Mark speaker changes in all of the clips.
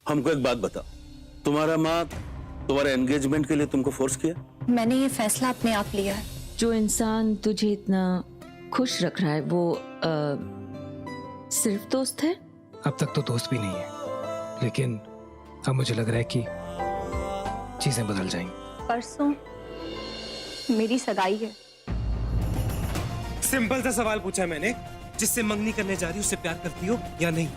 Speaker 1: हमको एक बात बताओ, तुम्हारा माँ तुम्हारे एंगेजमेंट के लिए तुमको फोर्स किया?
Speaker 2: मैंने ये फैसला अपने आप लिया है।
Speaker 3: जो इंसान तुझे इतना खुश रख रहा है वो सिर्फ दोस्त है?
Speaker 4: अब तक तो दोस्त भी नहीं है, लेकिन अब मुझे लग रहा है कि चीजें बदल जाएंगी।
Speaker 2: परसों मेरी सगाई है।
Speaker 5: सिंपल सा सवाल पूछा है मैंने, जिससे मंगनी करने जा रही हो उससे प्यार करती हो या नहीं?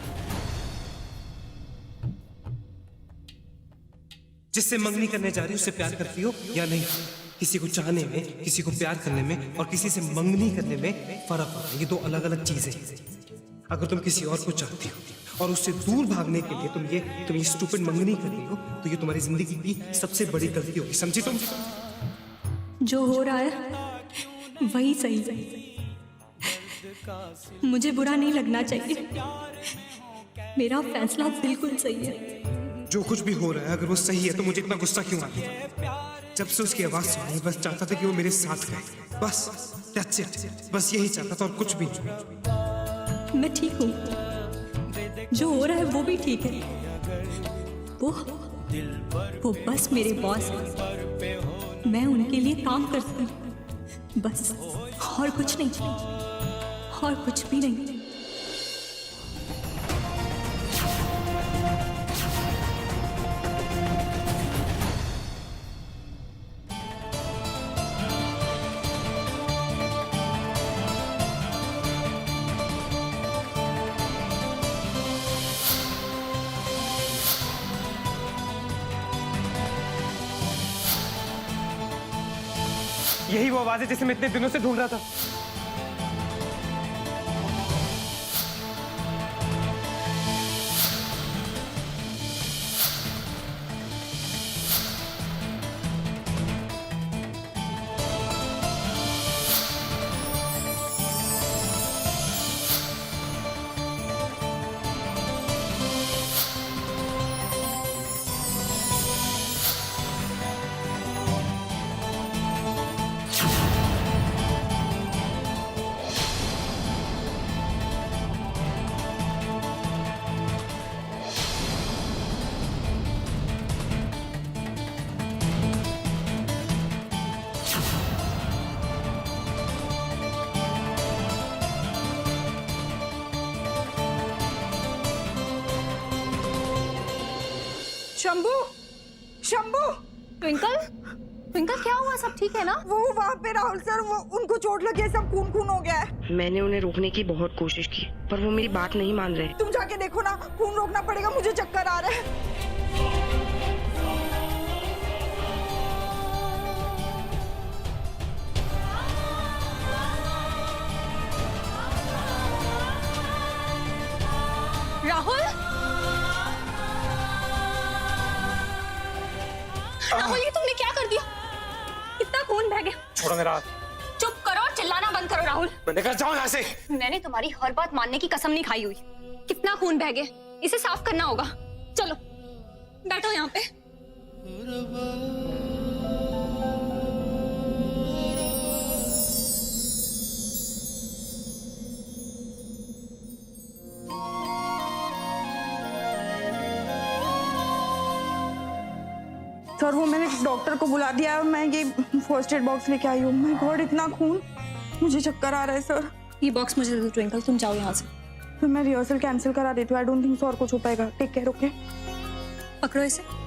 Speaker 5: जिससे मंगनी करने जा रही हो उससे प्यार करती हो या नहीं? किसी को चाहने में, किसी को प्यार करने में और किसी से मंगनी करने में फर्क होता है। ये दो अलग अलग चीजें हैं। अगर तुम किसी और को चाहती हो और उससे दूर भागने के लिए तुम ये स्टूपिड मंगनी कर रही हो, तो ये तुम्हारी जिंदगी की सबसे बड़ी गलती होगी, समझी तुम?
Speaker 2: जो हो रहा है वही सही है। मुझे बुरा नहीं लगना चाहिए। मेरा फैसला बिल्कुल सही है।
Speaker 5: जो कुछ भी हो रहा है अगर वो सही है तो मुझे इतना गुस्सा क्यों आता है? जब से उसकी आवाज सुनी बस चाहता था कि वो मेरे साथ रहे, बस that's it। बस यही चाहता था और कुछ भी नहीं।
Speaker 2: मैं ठीक हूँ। जो हो रहा है वो भी ठीक है। वो बस मेरे बॉस है। मैं उनके लिए काम करती हूँ, बस। और कुछ नहीं, और कुछ भी नहीं।
Speaker 5: यही वो आवाज है जिसे मैं इतने दिनों से ढूंढ रहा था।
Speaker 6: शंभू, शंभू,
Speaker 2: ट्विंकल, ट्विंकल क्या हुआ? सब ठीक है ना?
Speaker 6: वो वहाँ पे राहुल सर, वो उनको चोट लगी है, सब खून खून हो गया है।
Speaker 7: मैंने उन्हें रोकने की बहुत कोशिश की पर वो मेरी बात नहीं मान रहे।
Speaker 6: तुम जाके देखो ना, खून रोकना पड़ेगा, मुझे चक्कर आ रहा है।
Speaker 2: राहुल, राहुल ये तुमने क्या कर दिया? कितना खून बह गया।
Speaker 5: छोड़ो मेरा हाथ।
Speaker 2: चुप करो और चिल्लाना बंद करो राहुल।
Speaker 5: मैंने कहा जाओ यहाँ से।
Speaker 2: मैंने तुम्हारी हर बात मानने की कसम नहीं खाई हुई। कितना खून बह गया, इसे साफ करना होगा। चलो बैठो यहाँ पे।
Speaker 6: सर वो मैंने डॉक्टर को बुला दिया है, मैं ये फर्स्ट एड बॉक्स लेके आई हूँ। माय गॉड इतना खून, मुझे चक्कर आ रहा है सर।
Speaker 2: ये बॉक्स मुझे दे दो ट्विंकल, तुम जाओ यहाँ से।
Speaker 6: फिर मैं रिहर्सल कैंसिल करा देती हूँ। आई डोंट थिंक सो और कुछ हो पाएगा। Take care, okay?
Speaker 2: पकड़ो इसे।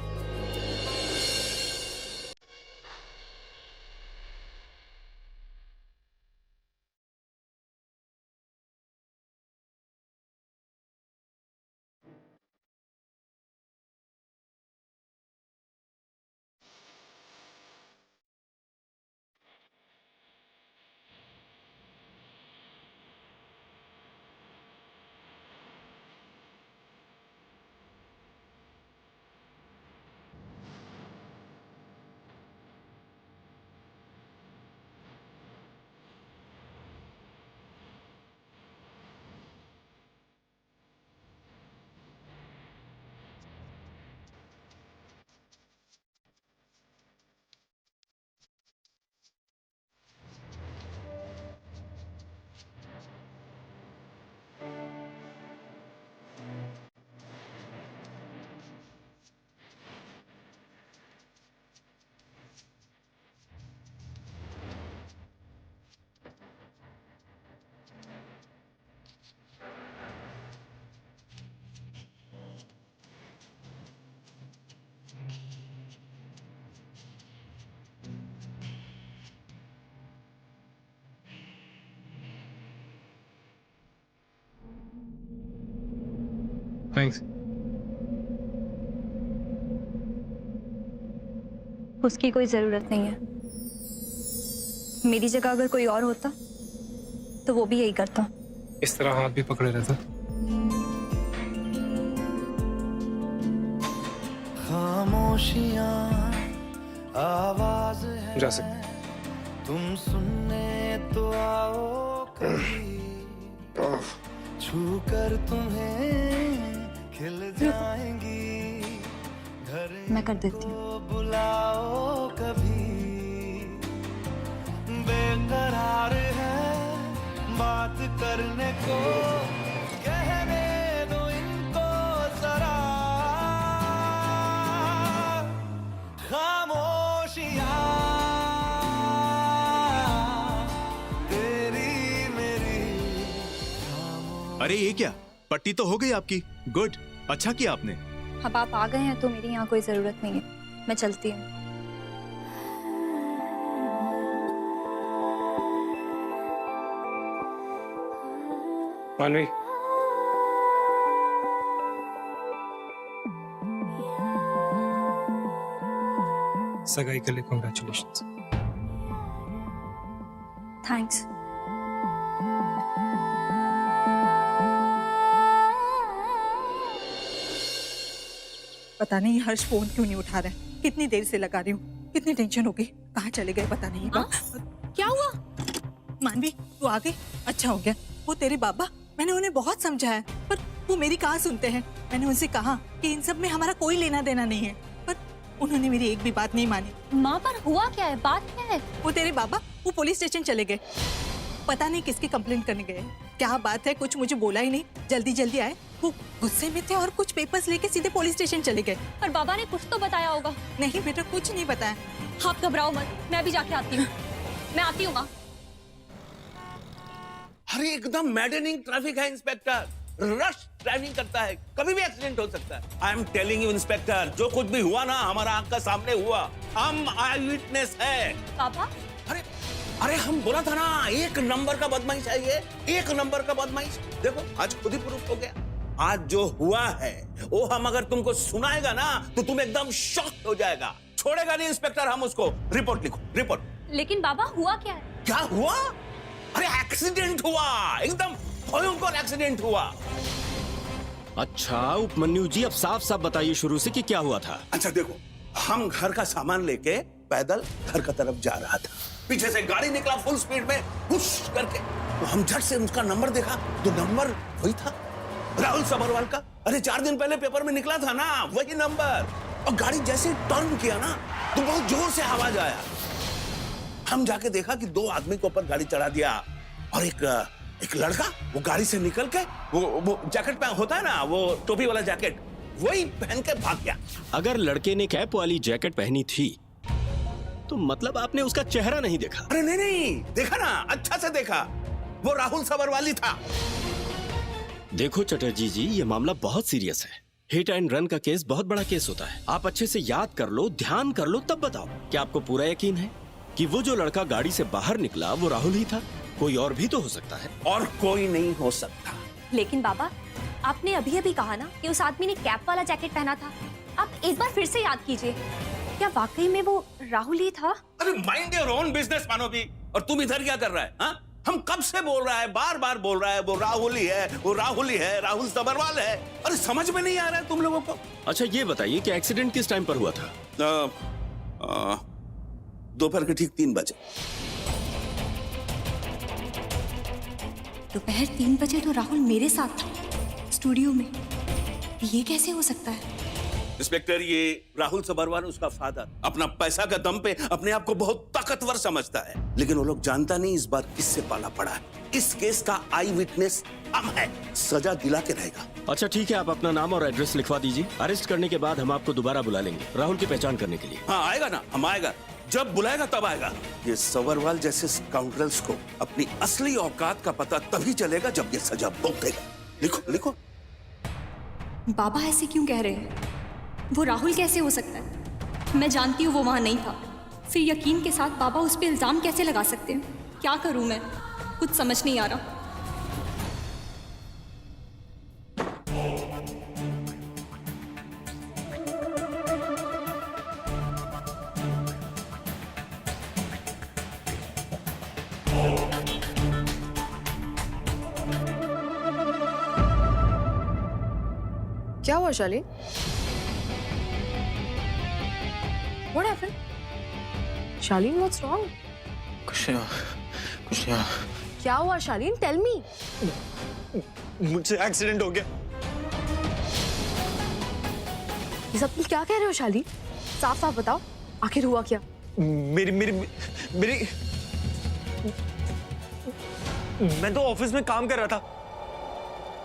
Speaker 4: थैंक्स।
Speaker 2: उसकी कोई जरूरत नहीं है। मेरी जगह अगर कोई और होता तो वो भी यही करता।
Speaker 4: इस तरह हाथ भी पकड़े रहता।
Speaker 8: खामोशियां आवाज है,
Speaker 4: जा सकते।
Speaker 8: तुम सुनने तो आओ कभी, छू कर तुम्हें खिल जाएंगी, घर
Speaker 2: मैं कर देती हूँ।
Speaker 8: को बुलाओ कभी, बेकरार है बात करने को, कहने दो इनको जरा, खामोशियां तेरी मेरी।
Speaker 9: अरे ये क्या, पट्टी तो हो गई आपकी। गुड, अच्छा किया आपने।
Speaker 2: अब आप आ गए हैं तो मेरी यहाँ कोई जरूरत नहीं है। मैं चलती हूँ।
Speaker 4: मानवी, सगाई के लिए कॉन्ग्रेचुलेशंस।
Speaker 2: थैंक्स।
Speaker 10: पता नहीं हर्ष फोन क्यों नहीं उठा रहा है। कितनी देर से लगा रही हूँ, कितनी टेंशन हो गई। कहाँ चले गए पता नहीं।
Speaker 2: क्या हुआ?
Speaker 10: मानवी तू आ गई, अच्छा हो गया। वो तेरे बाबा, मैंने उन्हें बहुत समझाया पर वो मेरी कहाँ सुनते हैं। मैंने उनसे कहा कि इन सब में हमारा कोई लेना देना नहीं है, पर उन्होंने मेरी एक भी बात नहीं मानी।
Speaker 2: माँ, पर हुआ क्या है? बात क्या है?
Speaker 10: वो तेरे बाबा वो पुलिस स्टेशन चले गए। पता नहीं किसकी कंप्लेंट करने गए। क्या बात है, कुछ मुझे बोला ही नहीं। जल्दी जल्दी आए, वो गुस्से में थे और कुछ पेपर्स लेके सीधे पुलिस स्टेशन चले गए।
Speaker 2: पर बाबा ने कुछ तो बताया होगा।
Speaker 10: नहीं बेटा, कुछ नहीं बताया।
Speaker 2: आप घबराओ मत, मैं भी जाके आती हूँ। मैं आती हूँ माँ।
Speaker 1: अरे एकदम मैडनिंग ट्रैफिक है इंस्पेक्टर, रश ड्राइविंग करता है, कभी भी एक्सीडेंट हो सकता है। I am telling you inspector, जो कुछ भी हुआ ना हमारा आंख का सामने हुआ। हम आई विटनेस है।
Speaker 2: पापा,
Speaker 1: अरे अरे हम बोला था ना, एक नंबर का बदमाश है ये, एक नंबर का बदमाश। देखो आज खुद ही प्रूफ हो गया। आज जो हुआ है वो हम अगर तुमको सुनाएगा ना तो तुम एकदम शॉक हो जाएगा। छोड़ेगा नहीं इंस्पेक्टर, हम उसको। रिपोर्ट लिखो, रिपोर्ट।
Speaker 2: लेकिन बाबा हुआ क्या है?
Speaker 1: क्या हुआ? अरे एक्सीडेंट हुआ, एकदम भयंकर एक्सीडेंट हुआ।
Speaker 11: अच्छा उपमन्यु जी, अब साफ साफ बताइए शुरू से कि क्या हुआ था।
Speaker 1: अच्छा देखो, हम घर का सामान लेके पैदल घर का तरफ जा रहा था। पीछे से गाड़ी निकला फुल स्पीड में, हुश करके। तो हम झट से उसका नंबर देखा तो नंबर वही था, राहुल सबरवाल का। अरे 4 दिन पहले पेपर में निकला था ना, वही नंबर। और गाड़ी जैसे टर्न किया ना तो बहुत जोर से आवाज आया। हम जाके देखा कि 2 आदमी के ऊपर गाड़ी चढ़ा दिया और एक लड़का वो गाड़ी से निकल के वो जैकेट पहन होता है ना, वो टोपी वाला जैकेट, वही पहन के भाग गया।
Speaker 11: अगर लड़के ने कैप वाली जैकेट पहनी थी तो मतलब आपने उसका चेहरा नहीं देखा?
Speaker 1: अरे नहीं, देखा ना, अच्छा से देखा, वो राहुल सबरवाली था।
Speaker 11: देखो चटर्जी जी, ये मामला बहुत सीरियस है। हिट एंड रन का केस बहुत बड़ा केस होता है। आप अच्छे से याद कर लो, ध्यान कर लो, तब बताओ। क्या आपको पूरा यकीन है कि वो जो लड़का गाड़ी से बाहर निकला वो राहुल ही था? कोई और भी तो हो सकता है।
Speaker 1: और कोई नहीं हो सकता।
Speaker 2: लेकिन बाबा, आपने अभी अभी कहा ना कि उस आदमी ने कैप वाला जैकेट पहना था। आप एक बार फिर से याद कीजिए, क्या वाकई में वो राहुल ही था?
Speaker 1: अरे माइंड योर ओन बिजनेस मानोवी। और तुम इधर क्या कर रहा है? हाँ? हम कब से बोल रहा है, बार बार बोल रहा है, वो राहुल ही है, वो राहुल ही है, राहुल सबरवाल है। अरे समझ में नहीं आ रहा है तुम लोगों को?
Speaker 11: अच्छा ये बताइए कि एक्सीडेंट किस टाइम पर हुआ था?
Speaker 1: दोपहर के ठीक 3 बजे।
Speaker 2: दोपहर 3 बजे तो राहुल मेरे साथ था स्टूडियो में। ये कैसे हो सकता है?
Speaker 1: इंस्पेक्टर, ये राहुल सबरवाल उसका फादर अपना पैसा का दम पे अपने आप को बहुत ताकतवर समझता है, लेकिन वो लोग जानता नहीं इस बार किससे पाला पड़ा है। इस केस का आई विटनेस हम है, सजा दिला के रहेगा।
Speaker 11: अच्छा ठीक है, आप अपना नाम और एड्रेस लिखवा दीजिए। अरेस्ट करने के बाद हम आपको दोबारा बुला लेंगे राहुल की पहचान करने के लिए।
Speaker 1: हाँ आएगा ना, हम आएगा, जब बुलाएगा तब आएगा। ये सबरवाल जैसे स्काउंड्रल्स को अपनी असली औकात का पता तभी चलेगा जब ये सजा भुगतेगा। लिखो लिखो।
Speaker 2: बाबा ऐसे क्यों कह रहे हैं? वो राहुल कैसे हो सकता है? मैं जानती हूँ वो वहां नहीं था, फिर यकीन के साथ बाबा उस पर इल्जाम कैसे लगा सकते हैं? क्या करूं मैं, कुछ समझ नहीं आ रहा।
Speaker 7: शालीन? What happened? Shalin, what's wrong?
Speaker 12: कुछ नहीं।
Speaker 7: क्या हुआ शालीन? Tell me.
Speaker 12: मुझसे एक्सीडेंट हो गया।
Speaker 7: ये सब तुम क्या कह रहे हो शालीन? साफ साफ बताओ, आखिर हुआ क्या?
Speaker 12: मेरी मेरी मेरी मैं तो ऑफिस में काम कर रहा था,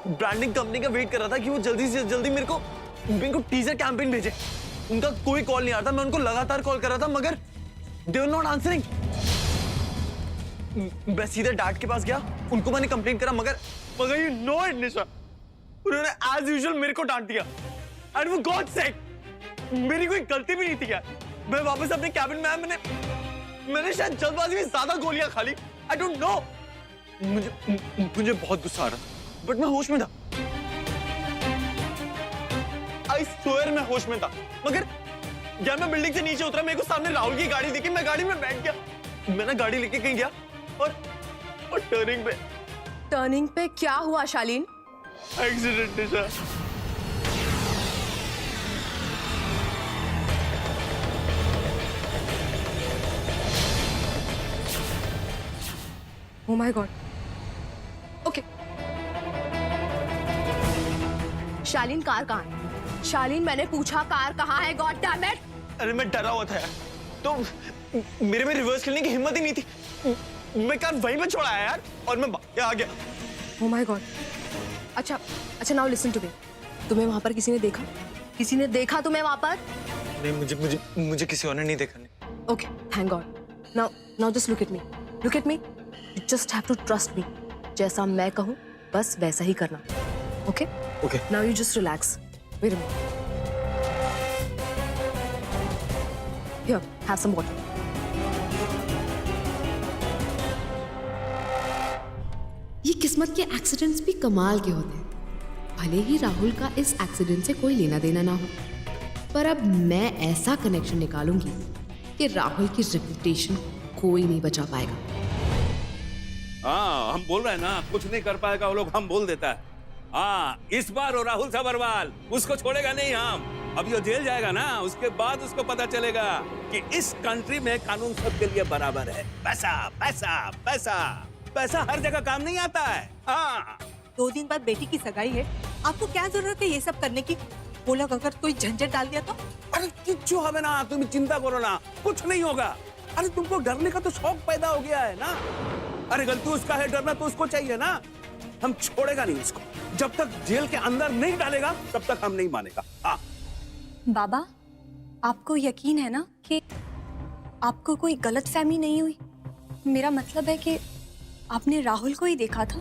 Speaker 12: ब्रांडिंग कंपनी का वेट कर रहा था कि वो जल्दी से जल्दी मेरे को टीजर कैंपेन भेजे। उनका कोई कॉल नहीं आ रहा था, मैं उनको लगातार कॉल कर रहा था मगर दे वर नॉट आंसरिंग। मैं सीधे डैड के पास गया, उनको मैंने कंप्लेंट करा मगर यू नो इट निशा, उन्होंने एज यूजुअल मेरे को डांट दिया। एंड फॉर गॉड सेक, मेरी कोई गलती भी नहीं थी यार। मैं वापस अपने कैबिन में आया, मैंने शायद जल्दबाजी में ज्यादा गोलियां खा ली। आई डोंट नो, मुझे बहुत गुस्सा आ रहा था बट मैं होश में था। आई स्वेयर मैं होश में था मगर जब मैं बिल्डिंग से नीचे उतरा, मेरे को सामने राहुल की गाड़ी दिखी, मैं गाड़ी में बैठ गया। मैं ना गाड़ी लेके कहीं गया और टर्निंग पे क्या हुआ Shaleen? Accident Nisha. Oh my God. Okay. Shaleen, car कहाँ है? शालीन, मैंने पूछा कार कहाँ है? God damn it! अरे मैं डरा हुआ था यार, तो मेरे में रिवर्स लेने की हिम्मत ही नहीं थी। मैं कार वहीं पे छोड़ा आया यार और मैं आ गया।
Speaker 7: Oh my God. अच्छा, now listen to me. तुम्हें वहां पर किसी ने देखा? किसी ने देखा तुम्हें वहां पर?
Speaker 12: नहीं, मुझे किसी और ने नहीं देखा। नहीं।
Speaker 7: Okay, thank God. Now just look at me. Look at me. You just have to trust me. जैसा मैं कहूँ बस वैसा ही करना. Okay?
Speaker 12: Okay.
Speaker 7: Now you just relax. Wait a minute. Here, have some water.
Speaker 13: ये किस्मत के एक्सीडेंट्स भी कमाल के होते हैं। भले ही राहुल का इस एक्सीडेंट से कोई लेना देना ना हो, पर अब मैं ऐसा कनेक्शन निकालूंगी कि राहुल की रेपुटेशन कोई नहीं बचा पाएगा।
Speaker 1: हाँ, हम बोल रहे हैं ना, कुछ नहीं कर पाएगा वो लोग, हम बोल देता है। हाँ, इस बार वो राहुल सबरवाल उसको छोड़ेगा नहीं हम। अब ये जेल जाएगा ना, उसके बाद उसको पता चलेगा कि इस कंट्री में कानून सबके लिए बराबर है। पैसा पैसा पैसा पैसा हर जगह काम नहीं आता है। हाँ,
Speaker 10: 2 दिन बाद बेटी की सगाई है, आपको क्या जरूरत है ये सब करने की? वो लोग अगर कोई झंझट डाल दिया तो?
Speaker 1: अरे किच्चू हमें ना, तुम चिंता करो ना, कुछ नहीं होगा। अरे तुमको डरने का तो शौक पैदा हो गया है ना। अरे गलती उसका है, डरना तो उसको चाहिए ना। हम छोड़ेगा नहीं उसको, जब तक जेल के अंदर नहीं डालेगा तब तक हम नहीं मानेगा। हाँ
Speaker 2: बाबा, आपको यकीन है ना कि आपको कोई गलतफहमी नहीं हुई? मेरा मतलब है कि आपने राहुल को ही देखा था,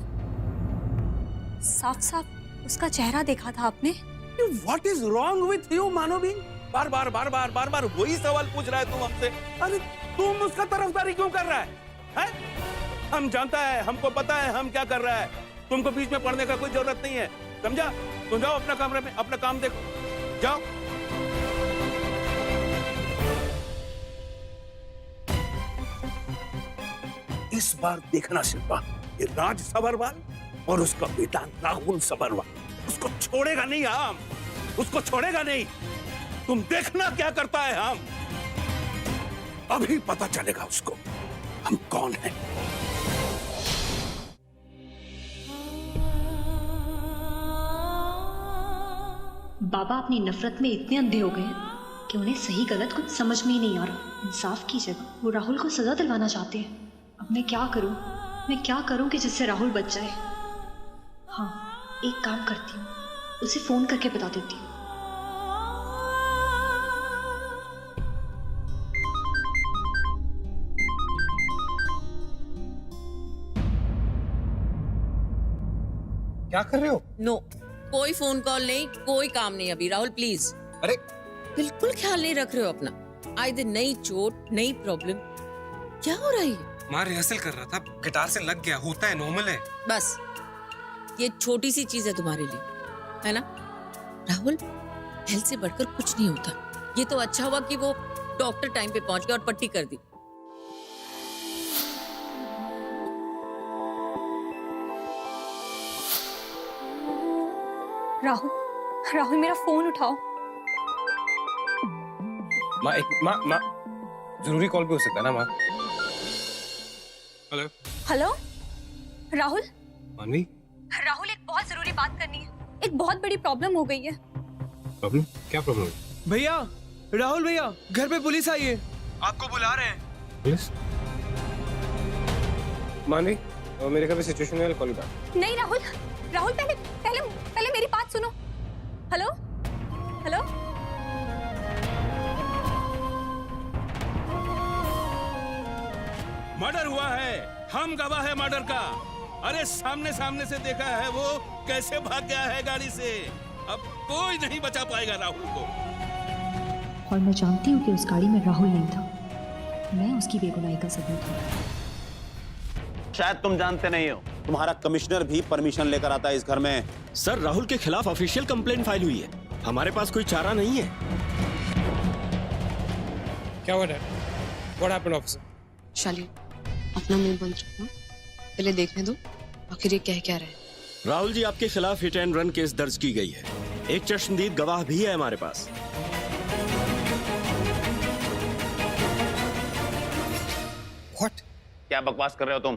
Speaker 2: साफ साफ उसका चेहरा देखा था आपने।
Speaker 1: What is wrong with you, मानवी? बार बार वही सवाल पूछ रहा है तुम हमसे। अरे तुम उसका तरफदारी क्यों कर रहा है? हम जानता है, हमको पता है हम क्या कर रहा है। तुमको बीच में पढ़ने का कोई जरूरत नहीं है, समझा? तुम जाओ अपना कमरे में, अपना काम देखो, जाओ। इस बार देखना शिल्पा, ये राज सबरवाल और उसका बेटा राहुल सबरवाल, उसको छोड़ेगा नहीं हम, उसको छोड़ेगा नहीं। तुम देखना क्या करता है हम। अभी पता चलेगा उसको हम कौन हैं।
Speaker 2: बाबा अपनी नफरत में इतने अंधे हो गए कि उन्हें सही गलत कुछ समझ में ही नहीं आ रहा। इंसाफ की जगह वो राहुल को सजा दिलवाना चाहते हैं। अब मैं क्या करूं कि जिससे राहुल बच जाए? हाँ, एक काम करती हूँ, उसे फोन करके बता देती हूँ।
Speaker 5: क्या कर रहे हो?
Speaker 14: नो, कोई फोन कॉल नहीं, कोई काम नहीं अभी। राहुल प्लीज।
Speaker 5: अरे
Speaker 14: बिल्कुल ख्याल नहीं रख रहे हो अपना। आए दिन नई चोट, नई प्रॉब्लम, क्या हो रहा है?
Speaker 5: मां रिहर्सल कर रहा था, गिटार से लग गया, होता है, नॉर्मल है।
Speaker 14: बस ये छोटी सी चीज है तुम्हारे लिए, है ना? राहुल, हेल्थ से बढ़कर कुछ नहीं होता। ये तो अच्छा हुआ कि वो डॉक्टर टाइम पे पहुंच गया और पट्टी कर दी।
Speaker 2: राहुल मेरा फोन उठाओ।
Speaker 4: माँ जरूरी कॉल भी हो सकता है ना माँ। Hello
Speaker 2: hello Rahul.
Speaker 4: मानवी,
Speaker 2: राहुल एक बहुत जरूरी बात करनी है। एक बहुत बड़ी प्रॉब्लम हो गई है।
Speaker 4: प्रॉब्लम? क्या प्रॉब्लम है?
Speaker 12: भैया, राहुल भैया, घर पे पुलिस आई है, आपको बुला रहे हैं।
Speaker 4: पुलिस? मानवी, मेरे घर पे सिचुएशन है, कॉल बैक।
Speaker 2: नहीं राहुल, राहुल पहले पहले पहले मेरी बात सुनो। हेलो हेलो
Speaker 1: मर्डर हुआ है, हम गवाह है मर्डर का। अरे सामने सामने से देखा है वो कैसे भाग गया है गाड़ी से। अब कोई नहीं बचा पाएगा राहुल को।
Speaker 15: और मैं जानती हूँ कि उस गाड़ी में राहुल नहीं था। मैं उसकी बेगुनाही का सबूत हूँ।
Speaker 1: शायद तुम जानते नहीं हो, तुम्हारा कमिश्नर भी परमिशन लेकर आता है इस घर में।
Speaker 11: सर, राहुल के खिलाफ ऑफिशियल कंप्लेंट फाइल हुई है। हमारे पास कोई चारा नहीं है।
Speaker 4: क्या हुआ डैड? What happened officer?
Speaker 13: शाली, अपना मुंह बंद रखना, पहले देखने दो आखिर ये कह क्या रहे हैं।
Speaker 11: राहुल जी, आपके खिलाफ हिट एंड रन केस दर्ज की गई है। एक चश्मदीद गवाह भी है हमारे पास।
Speaker 4: व्हाट?
Speaker 1: क्या बकवास कर रहे हो तुम?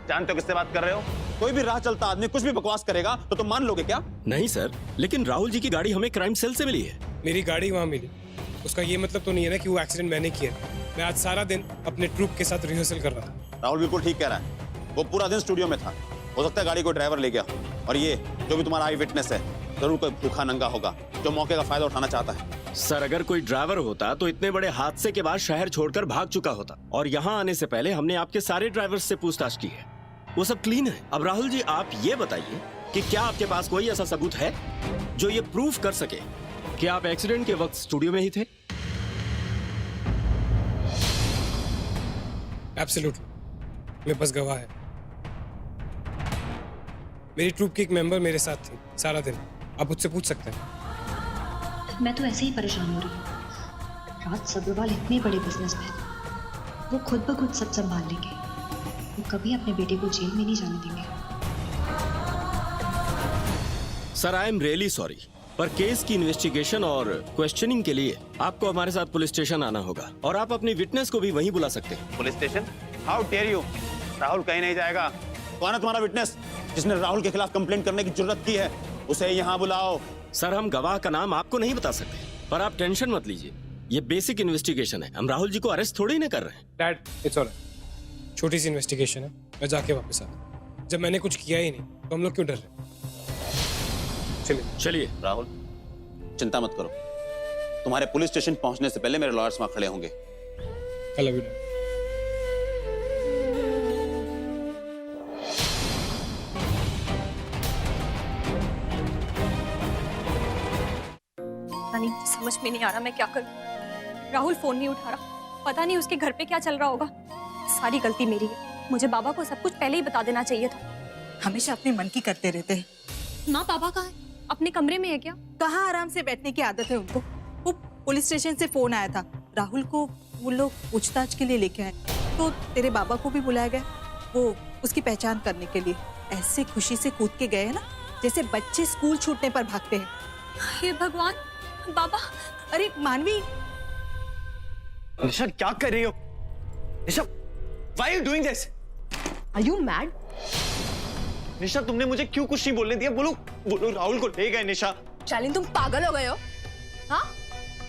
Speaker 1: जानते हो किससे बात कर रहे हो? कोई भी राह चलता आदमी कुछ भी बकवास करेगा तो तुम मान लोगे क्या?
Speaker 11: नहीं सर, लेकिन राहुल जी की गाड़ी हमें क्राइम सेल से मिली है।
Speaker 4: मेरी गाड़ी वहाँ मिली, उसका ये मतलब तो नहीं है ना कि वो एक्सीडेंट मैंने किया। मैं आज सारा दिन अपने ट्रूप के साथ रिहर्सल कर रहा था।
Speaker 1: राहुल बिल्कुल ठीक कह रहा है, वो पूरा दिन स्टूडियो में था। हो सकता है गाड़ी को ड्राइवर ले गया। और ये जो भी तुम्हारा आई विटनेस है, जरूर कोई भूखा नंगा होगा जो मौके का फायदा उठाना चाहता है।
Speaker 11: सर, अगर कोई ड्राइवर होता तो इतने बड़े हादसे के बाद शहर छोड़कर भाग चुका होता। और यहाँ आने से पहले हमने आपके सारे ड्राइवर्स से पूछताछ की है, वो सब क्लीन है। अब राहुल जी, आप ये बताइए कि क्या आपके पास कोई ऐसा सबूत है जो ये प्रूफ कर सके कि आप एक्सीडेंट के वक्त स्टूडियो में ही थे?
Speaker 4: एब्सोल्युटली, मेरे पास गवाह है। मेरी ट्रूप की एक मेंबर मेरे साथ थी सारा दिन, आप उससे पूछ सकते हैं।
Speaker 15: मैं तो ऐसे ही परेशान हो रही हूँ। राज सब्रवाल इतने बड़े बिजनेसमैन, वो खुद ब खुद सब संभाल लेंगे। वो कभी अपने बेटे को जेल में नहीं जाने देंगे।
Speaker 11: Sir, I am really sorry, पर केस की इन्वेस्टिगेशन और क्वेश्चनिंग के लिए आपको हमारे साथ पुलिस स्टेशन आना होगा। और आप अपने विटनेस को भी वहीं बुला सकते हैं।
Speaker 1: Police station? How dare you! Rahul कहीं नहीं जाएगा। कौन है तुम्हारा विटनेस जिसने राहुल के खिलाफ कंप्लेंट करने की जरूरत की है? उसे यहाँ बुलाओ।
Speaker 11: सर, हम गवाह का नाम आपको नहीं बता सकते, पर आप टेंशन मत लीजिए। ये बेसिक इन्वेस्टिगेशन है, हम राहुल जी को अरेस्ट थोड़ी ना कर रहे हैं।
Speaker 4: डैड, इट्स ऑलराइट, छोटी सी इन्वेस्टिगेशन है, मैं जाके वापस आता। जब मैंने कुछ किया ही नहीं तो हम लोग क्यों डर रहे?
Speaker 11: चलिए।
Speaker 1: राहुल, चिंता मत करो, तुम्हारे पुलिस स्टेशन पहुंचने से पहले मेरे लॉयर्स वहां खड़े होंगे।
Speaker 4: I love you.
Speaker 2: समझ में नहीं आ रहा मैं क्या करूं। राहुल फोन नहीं उठा रहा, पता नहीं उसके घर पे क्या चल रहा होगा। सारी गलती मेरी है, मुझे बाबा को सब कुछ पहले ही बता देना चाहिए था।
Speaker 10: हमेशा अपने मन की करते रहते हैं।
Speaker 2: माँ, पापा कहाँ है? अपने कमरे में है क्या?
Speaker 10: कहाँ आराम से बैठने की आदत है उनको। वो पुलिस स्टेशन से फोन आया था, राहुल को वो लोग पूछताछ के लिए लेके आए, तो तेरे बाबा को भी बुलाया गया, वो उसकी पहचान करने के लिए। ऐसे खुशी से कूद के गए हैं ना, जैसे बच्चे स्कूल छूटने पर भागते हैं।
Speaker 2: हे भगवान, बाबा!
Speaker 10: अरे मानवी!
Speaker 12: निशा, क्या कर रही हो? निशा, why are you doing this?
Speaker 13: Are you mad?
Speaker 12: निशा, तुमने मुझे क्यों कुछ नहीं बोलने दिया? बोलो, बोलो, राहुल को ले गए। निशा,
Speaker 7: शालीन, तुम पागल हो गए हो? हाँ,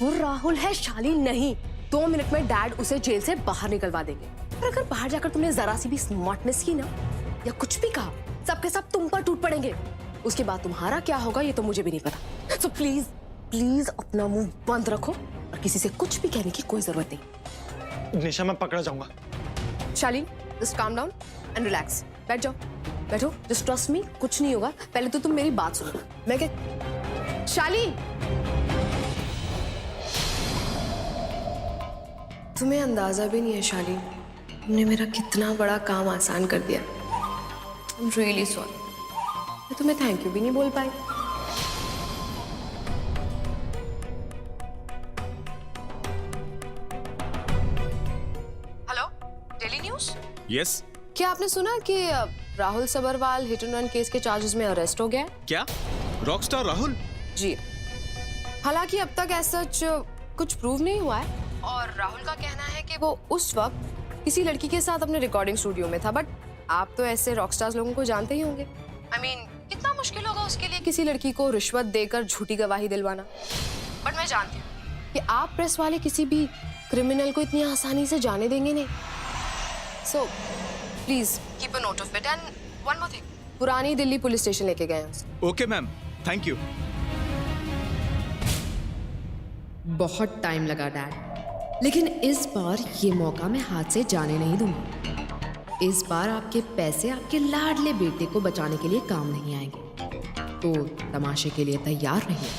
Speaker 7: वो राहुल है, शालीन नहीं। 2 मिनट में डैड उसे जेल से बाहर निकलवा देंगे। और अगर बाहर जाकर तुमने जरा सी भी स्मार्टनेस की ना, या कुछ भी कहा, सबके सब तुम पर टूट पड़ेंगे। उसके बाद तुम्हारा क्या होगा ये तो मुझे भी नहीं पता। सो प्लीज प्लीज अपना मुंह बंद रखो और किसी से कुछ भी कहने की कोई जरूरत नहीं।
Speaker 12: निशा, मैं पकड़ा जाऊंगा।
Speaker 7: Shaleen, just calm down and relax. बैठ जाओ, बैठो, जस्ट ट्रस्ट मी, कुछ नहीं होगा। पहले तो तुम मेरी बात सुनो। मैं क्या? शालीन, तुम्हें अंदाजा भी नहीं है शालीन, तुमने मेरा कितना बड़ा काम आसान कर दिया। I am really sorry. मैं तुम्हें थैंक यू भी नहीं बोल पाई। Hello, daily news?
Speaker 9: यस।
Speaker 7: क्या आपने सुना कि Rahul Sabharwal hit and run case के चार्जेस में अरेस्ट हो गया है?
Speaker 9: क्या? रॉकस्टार राहुल?
Speaker 7: जी, हालांकि अब तक ऐसा कुछ प्रूव नहीं हुआ है और राहुल का कहना है कि वो उस वक्त किसी लड़की के साथ अपने रिकॉर्डिंग स्टूडियो में था। बट आप तो ऐसे रॉकस्टार्स लोगों को जानते ही होंगे। I mean, कितना मुश्किल होगा उसके लिए किसी लड़की को रिश्वत देकर झूठी गवाही दिलवाना। बट मैं जानती हूँ कि आप प्रेस वाले किसी भी क्रिमिनल को इतनी आसानी से जाने देंगे नहीं। So please keep a note of it. And one more thing, पुरानी दिल्ली पुलिस स्टेशन लेके गए हैं उसे।
Speaker 9: Okay ma'am, thank you.
Speaker 13: बहुत टाइम लगा डैड, लेकिन इस बार ये मौका मैं हाथ से जाने नहीं दूंगा। इस बार आपके पैसे आपके लाडले बेटे को बचाने के लिए काम नहीं आएंगे, तो तमाशे के लिए तैयार रहिए।